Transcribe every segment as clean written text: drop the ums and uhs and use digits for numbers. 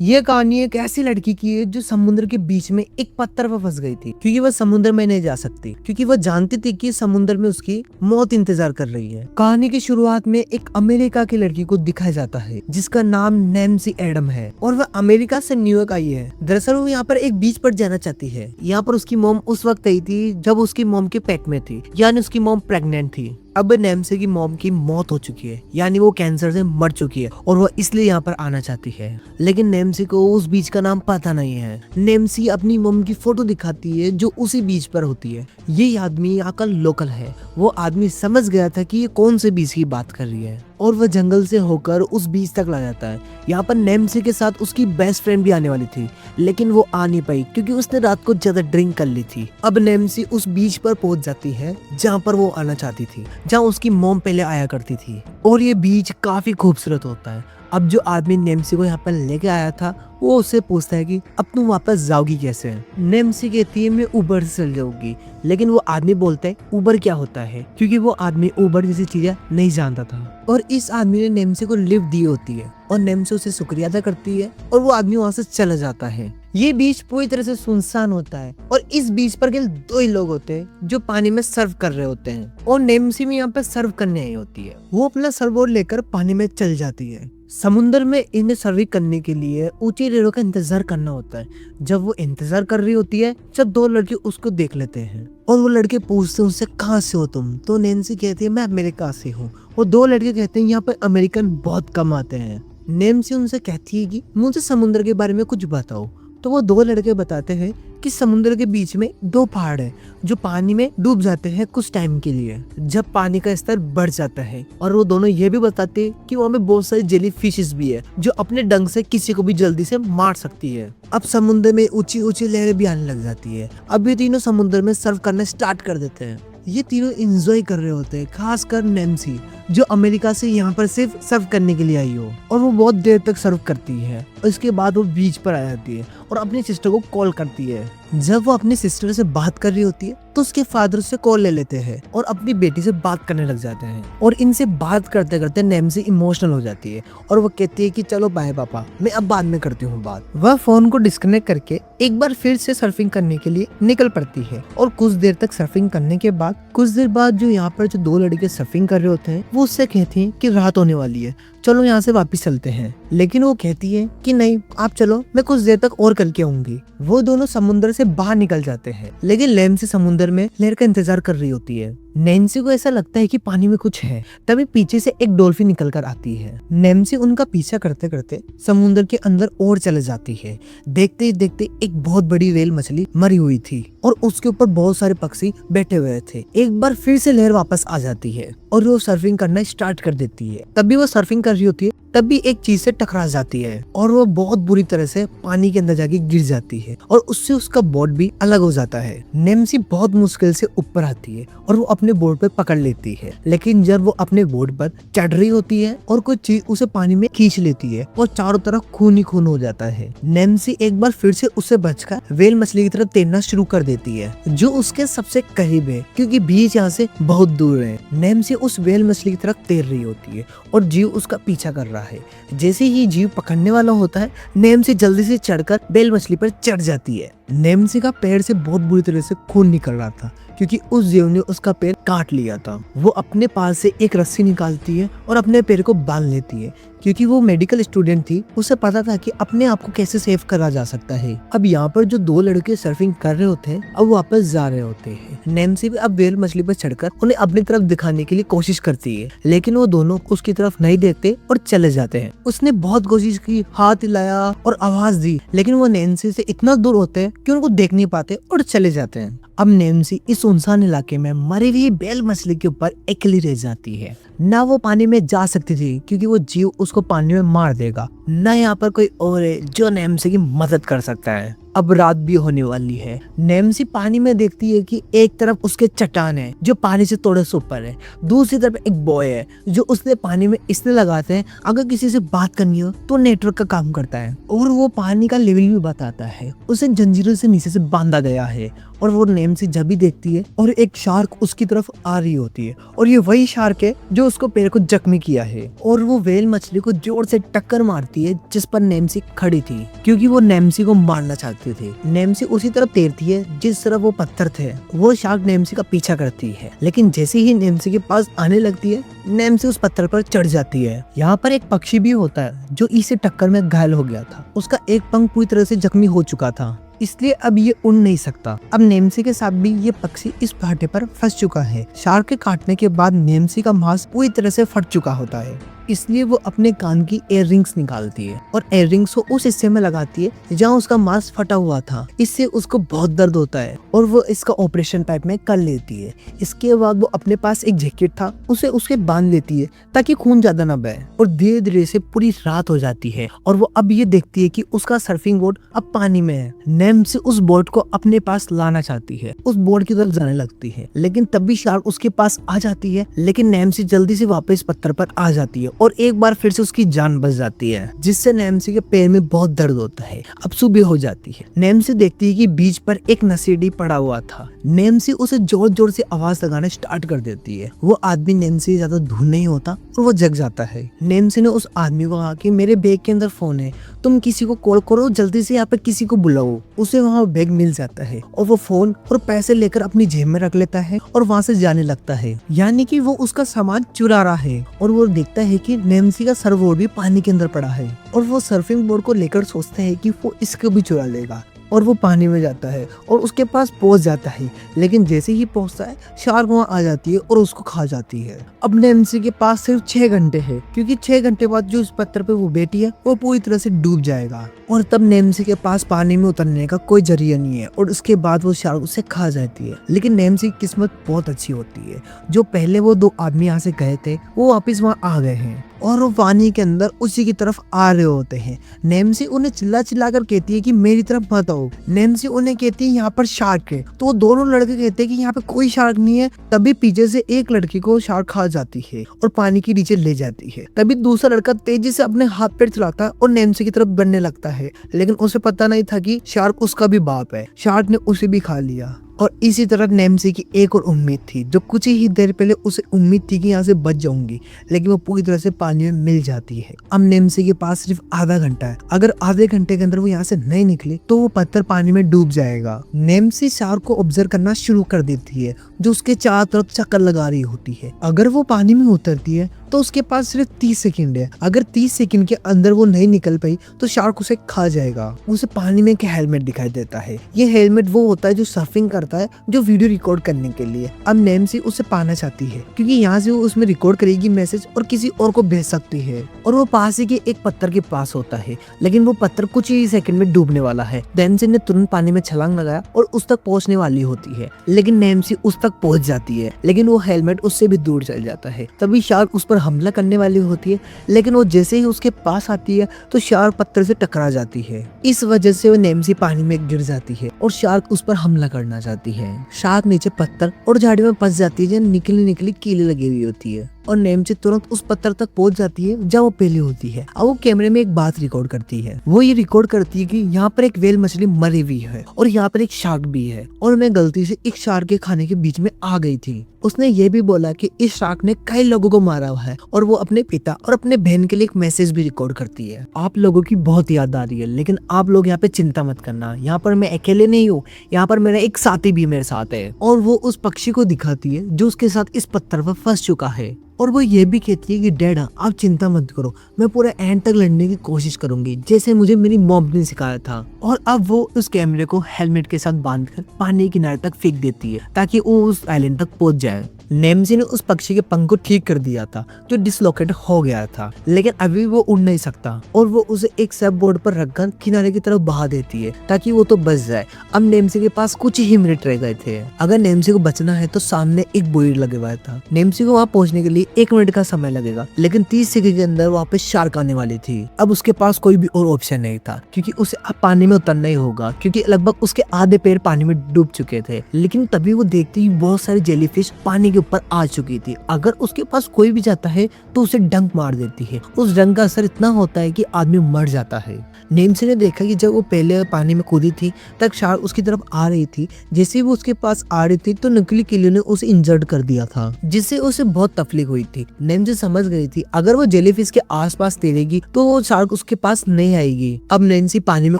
ये कहानी एक ऐसी लड़की की है जो समुद्र के बीच में एक पत्थर पर फंस गई थी, क्योंकि वह समुद्र में नहीं जा सकती, क्योंकि वह जानती थी कि समुद्र में उसकी मौत इंतजार कर रही है। कहानी की शुरुआत में एक अमेरिका की लड़की को दिखाया जाता है जिसका नाम नैन्सी एडम है और वह अमेरिका से न्यूयॉर्क आई है। दरअसल वो यहाँ पर एक बीच पर जाना चाहती है। यहाँ पर उसकी मॉम उस वक्त आई थी जब उसकी मॉम के पेट में थी, यानी उसकी मॉम प्रेग्नेंट थी। अब नैन्सी की मॉम की मौत हो चुकी है, यानी वो कैंसर से मर चुकी है और वो इसलिए यहाँ पर आना चाहती है। लेकिन नैन्सी को उस बीच का नाम पता नहीं है। नैन्सी अपनी मॉम की फोटो दिखाती है जो उसी बीच पर होती है। ये आदमी यहाँ का लोकल है। वो आदमी समझ गया था कि ये कौन से बीच की बात कर रही है और वह जंगल से होकर उस बीच तक ला जाता है। यहाँ पर नैन्सी के साथ उसकी बेस्ट फ्रेंड भी आने वाली थी, लेकिन वो आ नहीं पाई क्योंकि उसने रात को ज्यादा ड्रिंक कर ली थी। अब नैन्सी उस बीच पर पहुंच जाती है जहाँ पर वो आना चाहती थी, जहाँ उसकी मॉम पहले आया करती थी, और ये बीच काफी खूबसूरत होता है। अब जो आदमी नैन्सी को यहाँ पर लेके आया था वो उससे पूछता है कि अब तुम वापस जाओगी कैसे। नैन्सी कहती है मैं उबर से चल जाऊंगी, लेकिन वो आदमी बोलता है उबर क्या होता है, क्योंकि वो आदमी उबर जैसी चीजें नहीं जानता था। और इस आदमी ने नैन्सी को लिफ्ट दी होती है और नैन्सी उसे शुक्रिया अदा करती है और वो आदमी वहाँ से चला जाता है। ये बीच पूरी तरह से सुनसान होता है और इस बीच पर केवल 2 ही लोग होते हैं जो पानी में सर्व कर रहे होते हैं, और नैन्सी भी यहाँ पे सर्व करने आई होती है। वो अपना सर्वबोर्ड लेकर पानी में चल जाती है। समुद्र में इन्हें सर्विस करने के लिए ऊंची रेलों का इंतजार करना होता है। जब वो इंतजार कर रही होती है, जब 2 लड़के उसको देख लेते हैं और वो लड़के पूछते हैं उससे कहाँ से हो तुम, तो नैन्सी कहती है मैं अमेरिका से हूँ। और 2 लड़के कहते हैं यहाँ पर अमेरिकन बहुत कम आते हैं। नैन्सी उनसे कहती है कि मुझे समुद्र के बारे में कुछ बताओ। तो वो 2 लड़के बताते हैं कि समुद्र के बीच में 2 पहाड़ है जो पानी में डूब जाते हैं कुछ टाइम के लिए, जब पानी का स्तर बढ़ जाता है। और वो दोनों ये भी बताते हैं कि वहाँ में बहुत सारी जेली फिशेस भी है जो अपने डंक से किसी को भी जल्दी से मार सकती है। अब समुद्र में ऊंची ऊंची लहरें भी आने लग जाती है। अब ये तीनों समुद्र में सर्व करना स्टार्ट कर देते हैं। ये तीनों एंजॉय कर रहे होते हैं, खासकर नैन्सी जो अमेरिका से यहाँ पर सिर्फ सर्व करने के लिए आई हो, और वो बहुत देर तक सर्व करती है। और इसके बाद वो बीच पर आ जाती है और अपनी सिस्टर को कॉल करती है। जब वो अपनी सिस्टर से बात कर रही होती है तो उसके फादर से कॉल ले लेते हैं और अपनी बेटी से बात करने लग जाते हैं। और इनसे बात करते करते नैन्सी इमोशनल हो जाती है और वो कहती है कि चलो बाय पापा, मैं अब बाद में करती हूँ बात। वह फोन को डिस्कनेक्ट करके एक बार फिर से सर्फिंग करने के लिए निकल पड़ती है। और कुछ देर तक सर्फिंग करने के बाद कुछ देर बाद जो यहाँ पर जो 2 लड़के सर्फिंग कर रहे होते हैं वो उससे कहती हैं कि रात होने वाली है, चलो यहाँ से वापस चलते हैं। लेकिन वो कहती है कि नहीं आप चलो, मैं कुछ देर तक और करके आऊंगी। वो दोनों समुद्र से बाहर निकल जाते हैं, लेकिन नैन्सी समुद्र में लहर का इंतजार कर रही होती है। नैन्सी को ऐसा लगता है कि पानी में कुछ है, तभी पीछे से एक डॉल्फिन निकल कर आती है। नैन्सी उनका पीछा करते करते समुद्र के अंदर और चले जाती है। देखते ही देखते एक बहुत बड़ी व्हेल मछली मरी हुई थी और उसके ऊपर बहुत सारे पक्षी बैठे हुए थे। एक बार फिर से लहर वापस आ जाती है और वो सर्फिंग करना स्टार्ट कर देती है। तभी वो सर्फिंग कर रही होती है, तभी एक चीज से टकरा जाती है और वो बहुत बुरी तरह से पानी के अंदर जाके गिर जाती है और उससे उसका बोर्ड भी अलग हो जाता है। नैन्सी बहुत मुश्किल से ऊपर आती है और वो अपने बोर्ड पर पकड़ लेती है, लेकिन जब वो अपने बोर्ड पर चढ़ रही होती है और कोई चीज उसे पानी में खींच लेती है और चारों तरफ खून ही खून हो जाता है। नैन्सी एक बार फिर से उससे बचकर व्हेल मछली की तरफ तैरना शुरू कर देती है जो उसके सबसे करीब है, क्योंकि बीच यहाँ से बहुत दूर है। नैन्सी उस व्हेल मछली की तरफ तैर रही होती है और जीव उसका पीछा कर रहा है। जैसे ही जीव पकड़ने वाला होता है, नैन्सी जल्दी से चढ़कर व्हेल मछली पर चढ़ जाती है। नैन्सी का पैर से बहुत बुरी तरह से खून निकल रहा था क्योंकि उस जीव ने उसका पैर काट लिया था। वो अपने पास से एक रस्सी निकालती है और अपने पैर को बांध लेती है, क्योंकि वो मेडिकल स्टूडेंट थी, उसे पता था कि अपने आप को कैसे सेव करा जा सकता है। अब यहाँ पर जो 2 लड़के सर्फिंग कर रहे होते हैं अब वापस जा रहे होते हैं। नैन्सी भी अब व्हेल मछली पर चढ़कर उन्हें अपनी तरफ दिखाने के लिए कोशिश करती है, लेकिन वो दोनों उसकी तरफ नहीं देखते और चले जाते हैं। उसने बहुत कोशिश की, हाथ हिलाया और आवाज दी, लेकिन वो नैन्सी से इतना दूर होते हैं कि उनको देख नहीं पाते और चले जाते हैं। अब नैन्सी इस सुनसान इलाके में मरी हुई व्हेल मछली के ऊपर अकेली रह जाती है। ना वो पानी में जा सकती थी क्योंकि वो जीव उसको पानी में मार देगा, ना यहाँ पर कोई और है जो नैन्सी की मदद कर सकता है। अब रात भी होने वाली है। नैन्सी पानी में देखती है कि एक तरफ उसके चट्टान है जो पानी से थोड़े से ऊपर है, दूसरी तरफ एक बॉय है जो उसने पानी में इसलिए लगाते हैं अगर किसी से बात करनी हो तो नेटवर्क का काम करता है, और वो पानी का लेवल भी बताता है। उसे जंजीरों से नीचे से बांधा गया है और वो नेम्सी जब भी देखती है और एक शार्क उसकी तरफ आ रही होती है और ये वही शार्क है जो उसको पैर को जख्मी किया है और वो व्हेल मछली को जोर से टक्कर मारती है जिस पर नेम्सी खड़ी थी क्योंकि वो नेम्सी को मारना चाहती थी। नेम्सी उसी तरफ तैरती है जिस तरफ वो पत्थर थे। वो शार्क नेम्सी का पीछा करती है लेकिन जैसे ही नेम्सी के पास आने लगती है नेम्सी उस पत्थर पर चढ़ जाती है। यहाँ पर एक पक्षी भी होता है जो इसी टक्कर में घायल हो गया था। उसका एक पंख पूरी तरह से जख्मी हो चुका था इसलिए अब ये उड़ नहीं सकता। अब नेम्सी के साथ भी ये पक्षी इस भाटे पर फंस चुका है। शार्क के काटने के बाद नेम्सी का मांस पूरी तरह से फट चुका होता है इसलिए वो अपने कान की एयर रिंग्स निकालती है और एयर रिंग्स को उस हिस्से में लगाती है जहाँ उसका मांस फटा हुआ था। इससे उसको बहुत दर्द होता है और वो इसका ऑपरेशन टाइप में कर लेती है। इसके बाद वो अपने पास एक जैकेट था उसे उसके बांध लेती है ताकि खून ज्यादा न बहे और धीरे धीरे से पूरी रात हो जाती है और वो अब ये देखती है कि उसका सर्फिंग बोर्ड अब पानी में है। नेम्सी उस बोट को अपने पास लाना चाहती है, उस बोट की तरफ जाने लगती है लेकिन तब भी शार्क उसके पास आ जाती है लेकिन नेम्सी जल्दी से वापस पत्थर पर आ जाती है और एक बार फिर से उसकी जान बच जाती है जिससे नेम्सी के पैर में बहुत दर्द होता है। अब सुबह हो जाती है। नेम्सी देखती है कि बीच पर एक नशेड़ी पड़ा हुआ था। नेम्सी उसे जोर जोर से आवाज लगाना स्टार्ट कर देती है। वो आदमी नेम्सी ज्यादा दूर नहीं होता और वो जग जाता है। नेम्सी ने उस आदमी को कहा कि मेरे बैग के अंदर फोन है, तुम किसी को कॉल करो, जल्दी से यहाँ पे किसी को बुलाओ। उसे वहाँ बैग मिल जाता है और वो फोन और पैसे लेकर अपनी जेब में रख लेता है और वहाँ से जाने लगता है। यानी कि वो उसका सामान चुरा रहा है और वो देखता है कि नेम्सी का सर्फबोर्ड भी पानी के अंदर पड़ा है और वो सर्फिंग बोर्ड को लेकर सोचता है कि वो इसको भी चुरा लेगा और वो पानी में जाता है और उसके पास पहुंच जाता है लेकिन जैसे ही पहुंचता है शार्क वहां आ जाती है और उसको खा जाती है। अब नेम्सी के पास सिर्फ 6 घंटे है क्योंकि 6 घंटे बाद जो इस पत्थर पे वो बैठी है वो पूरी तरह से डूब जाएगा और तब नेम्सी के पास पानी में उतरने का कोई जरिया नहीं है और उसके बाद वो शार्क उसे खा जाती है। लेकिन नेम्सी की किस्मत बहुत अच्छी होती है। जो पहले वो 2 आदमी यहाँ से गए थे वो वापस वहाँ आ गए हैं और वो पानी के अंदर उसी की तरफ आ रहे होते हैं। नेम्सी उन्हें चिल्ला चिल्ला कर कहती है कि मेरी तरफ मत आओ। नेम्सी उन्हें कहती है यहाँ पर शार्क है, तो वो दोनों लड़के कहते हैं कि यहाँ पे कोई शार्क नहीं है। तभी पीछे से एक लड़की को शार्क खा जाती है और पानी के नीचे ले जाती है। तभी दूसरा लड़का तेजी से अपने हाथ पैर चलाता है और नेम्सी की तरफ बढ़ने लगता है लेकिन उसे पता नहीं था कि शार्क उसका भी बाप है। शार्क ने उसे भी खा लिया और इसी तरह नेम्सी की एक और उम्मीद थी जो कुछ ही देर पहले उसे उम्मीद थी कि यहाँ से बच जाऊंगी लेकिन वो पूरी तरह से पानी में मिल जाती है। अब नेम्सी के पास सिर्फ आधा घंटा है। अगर आधे घंटे के अंदर वो यहाँ से नहीं निकले तो वो पत्थर पानी में डूब जाएगा। नेम्सी शार्क को ऑब्जर्व करना शुरू कर देती है जो उसके चारों तरफ चक्कर लगा रही होती है। अगर वो पानी में उतरती है तो उसके पास सिर्फ 30 सेकंड है। अगर 30 सेकंड के अंदर वो नहीं निकल पाई तो शार्क उसे खा जाएगा। उसे पानी में एक हेलमेट दिखाई देता है। ये हेलमेट वो होता है जो सर्फिंग करता है, जो वीडियो रिकॉर्ड करने के लिए। अब नेम्सी उसे पाना चाहती है क्योंकि यहाँ से वो उसमें रिकॉर्ड करेगी मैसेज और किसी और को भेज सकती है। और वो पास ही के एक पत्थर के पास होता है लेकिन वो पत्थर कुछ ही सेकंड में डूबने वाला है। नेम्सी ने तुरंत पानी में छलांग लगाया और उस तक पहुंचने वाली होती है लेकिन नेम्सी उस तक पहुंच जाती है लेकिन वो हेलमेट उससे भी दूर चल जाता है। तभी शार्क उस पर हमला करने वाली होती है लेकिन वो जैसे ही उसके पास आती है तो शार्क पत्थर से टकरा जाती है। इस वजह से वो नेम्सी पानी में गिर जाती है और शार्क उस पर हमला करना चाहती है। शार्क नीचे पत्थर और झाड़ी में फंस जाती है जहाँ निकली निकली कीली लगी हुई होती है और नेम्सी तुरंत उस पत्थर तक पहुंच जाती है जहाँ वो पहले होती है। अब वो कैमरे में एक बात रिकॉर्ड करती है। वो ये रिकॉर्ड करती है कि यहाँ पर एक व्हेल मछली मरी हुई है और यहाँ पर एक शार्क भी है और मैं गलती से एक शार्क के खाने के बीच में आ गई थी। उसने ये भी बोला कि इस शार्क ने कई लोगों को मारा हुआ है और वो अपने पिता और अपने बहन के लिए एक मैसेज भी रिकॉर्ड करती है। आप लोगों की बहुत याद आ रही है लेकिन आप लोग यहाँ पे चिंता मत करना, यहाँ पर मैं अकेले नहीं हूँ, यहाँ पर मेरा एक साथी भी मेरे साथ है। और वो उस पक्षी को दिखाती है जो उसके साथ इस पत्थर पर फंस चुका है और वो ये भी कहती है कि डैड आप चिंता मत करो, मैं पूरा एंड तक लड़ने की कोशिश करूंगी जैसे मुझे मेरी मॉम ने सिखाया था। और अब वो उस कैमरे को हेलमेट के साथ बांधकर पानी किनारे तक फेंक देती है ताकि वो उस आइलैंड तक पहुंच जाए। नेम्सी ने उस पक्षी के पंख को ठीक कर दिया था जो डिसलोकेट हो गया था लेकिन अभी वो उड़ नहीं सकता और वो उसे एक सर्फ बोर्ड पर रखकर किनारे की तरफ बहा देती है ताकि वो तो बच जाए। अब नेम्सी के पास कुछ ही मिनट रह गए थे। अगर नेम्सी को बचना है तो सामने एक बुई लगे हुआ था। नेम्सी को वहाँ पहुंचने के लिए 1 मिनट का समय लगेगा लेकिन 30 सेकंड के अंदर वापस शार्क आने वाली थी। अब उसके पास कोई भी और ऑप्शन नहीं था क्योंकि उसे अब पानी में उतरना ही होगा क्योंकि लगभग उसके आधे पैर पानी में डूब चुके थे। लेकिन तभी वो देखती ही बहुत सारी जेलीफिश पानी के ऊपर आ चुकी थी। अगर उसके पास कोई भी जाता है तो उसे डंक मार देती है। उस डंक का असर इतना होता है कि आदमी मर जाता है। नेम्सी ने देखा कि जब वो पहले पानी में कूदी थी तब शार्क उसकी तरफ आ रही थी। जैसे ही वो उसके पास आ रही थी तो नकली किलियो ने उसे इंजर्ड कर दिया था, जिससे उसे बहुत तकलीफ हुई थी। नेम्सी समझ गई थी अगर वो जेलीफिश के आसपास तैरेगी तो वो शार्क उसके पास नहीं आएगी। अब नैन्सी पानी में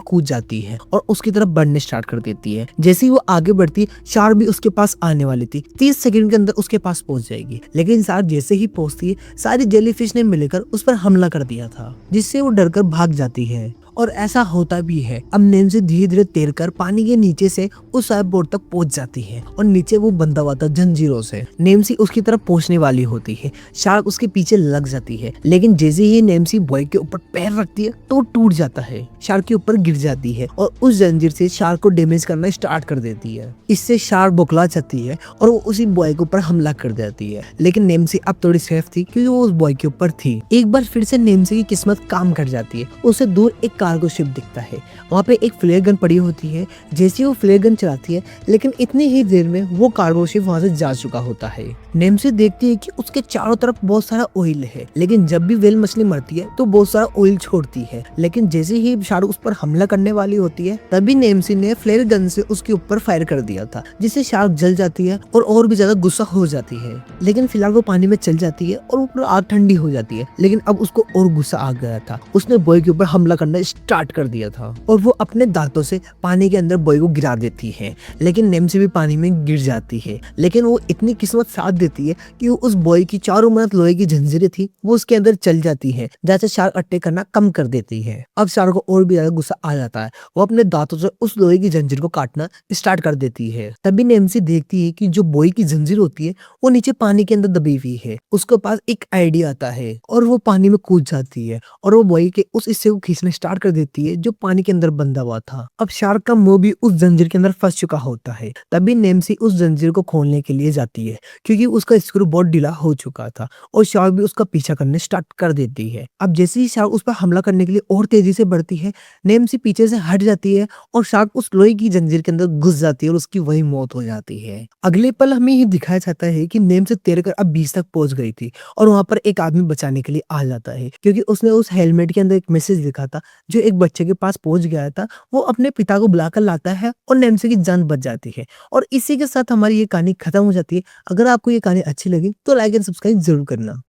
कूद जाती है और उसकी तरफ बढ़ने स्टार्ट कर देती है। जैसे ही वो आगे बढ़ती शार्क भी उसके पास आने वाली थी। 30 सेकंड के अंदर उसके पास पहुंच जाएगी, लेकिन शार्क जैसे ही पहुंचती है सारी जेलीफिश ने मिलकर उस पर हमला कर दिया था, जिससे वो डरकर भाग जाती है। और ऐसा होता भी है। अब नेम्सी धीरे धीरे तैरकर पानी के नीचे से उस सर्फ बोर्ड तक पहुंच जाती है और नीचे वो बंधा हुआ था जंजीरों से। नेम्सी उसकी तरफ पहुंचने वाली होती है, शार्क उसके पीछे लग जाती है, लेकिन जैसे ही नेम्सी बॉय के ऊपर पैर रखती है तो वो टूट जाता है, शार्क के ऊपर गिर जाती है और उस जंजीर से शार्क को डैमेज करना स्टार्ट कर देती है। इससे शार्क बौखला जाती है और वो उसी बॉय के ऊपर हमला कर देती है, लेकिन नेम्सी अब थोड़ी सेफ थी क्योंकि वो उस बॉय के ऊपर थी। एक बार फिर से नेम्सी की किस्मत काम कर जाती है। उसे दूर एक कार्गो शिप दिखता है, वहाँ पे एक फ्लेयर गन पड़ी होती है। जैसे वो फ्लेयर गन चलाती है, लेकिन इतनी ही देर में वो कार्गो शिप वहाँ से जा चुका होता है। नेम्सी देखती है कि उसके चारों तरफ बहुत सारा ऑयल है, लेकिन जब भी व्हेल मछली मरती है तो बहुत सारा ऑयल छोड़ती है। लेकिन जैसे ही शार्क उस पर हमला करने वाली होती है तभी नेम्सी ने फ्लेयर गन से उसके ऊपर फायर कर दिया था, जिससे शार्क जल जाती है और भी ज्यादा गुस्सा हो जाती है। लेकिन फिलहाल वो पानी में चल जाती है और ऊपर आग ठंडी हो जाती है, लेकिन अब उसको और गुस्सा आ गया था। उसने बॉय के ऊपर हमला करना स्टार्ट कर दिया था और वो अपने दांतों से पानी के अंदर बॉय को गिरा देती है, लेकिन नेम्सी भी पानी में गिर जाती है। लेकिन वो इतनी किस्मत साथ देती है कि वो उस बॉय की चारों मदद लोहे की जंजीरें थी वो उसके अंदर चल जाती है, जैसे शार्क अटैक करना कम कर देती है। अब शार्क को और भी ज्यादा गुस्सा आ जाता है, वो अपने दांतों से उस लोहे की जंजीर को काटना स्टार्ट कर देती है। तभी नेम्सी देखती है कि जो बॉय की जंजीर होती है वो नीचे पानी के अंदर दबी हुई है। उसके पास एक आइडिया आता है और वो पानी में कूद जाती है और वो बॉय के उस हिस्से को खींचना स्टार्ट कर देती है जो पानी के अंदर बंधा हुआ था। अब शार्क का मुंह भी उस जंजीर के अंदर फंस चुका होता है। तभी नेम्सी उस जंजीर को खोलने के लिए जाती है क्योंकि उसका स्क्रू बहुत ढीला हो चुका था और शार्क भी उसका पीछा करने स्टार्ट कर देती है। अब जैसे ही शार्क उस पर हमला करने के लिए और तेजी से बढ़ती है, नेम्सी पीछे से हट जाती है और शार्क उस लोहे की जंजीर के अंदर घुस जाती है और उसकी वही मौत हो जाती है। अगले पल हमें ये दिखाया जाता है कि नेम्सी तैरकर अब बीच तक पहुंच गई थी और वहां पर एक आदमी बचाने के लिए आ जाता है क्योंकि उसने उस हेलमेट के अंदर एक मैसेज लिखा था जो एक बच्चे के पास पहुंच गया था। वो अपने पिता को बुलाकर लाता है और नेम्सी की जान बच जाती है। और इसी के साथ हमारी ये कहानी खत्म हो जाती है। अगर आपको ये कहानी अच्छी लगी तो लाइक एंड सब्सक्राइब जरूर करना।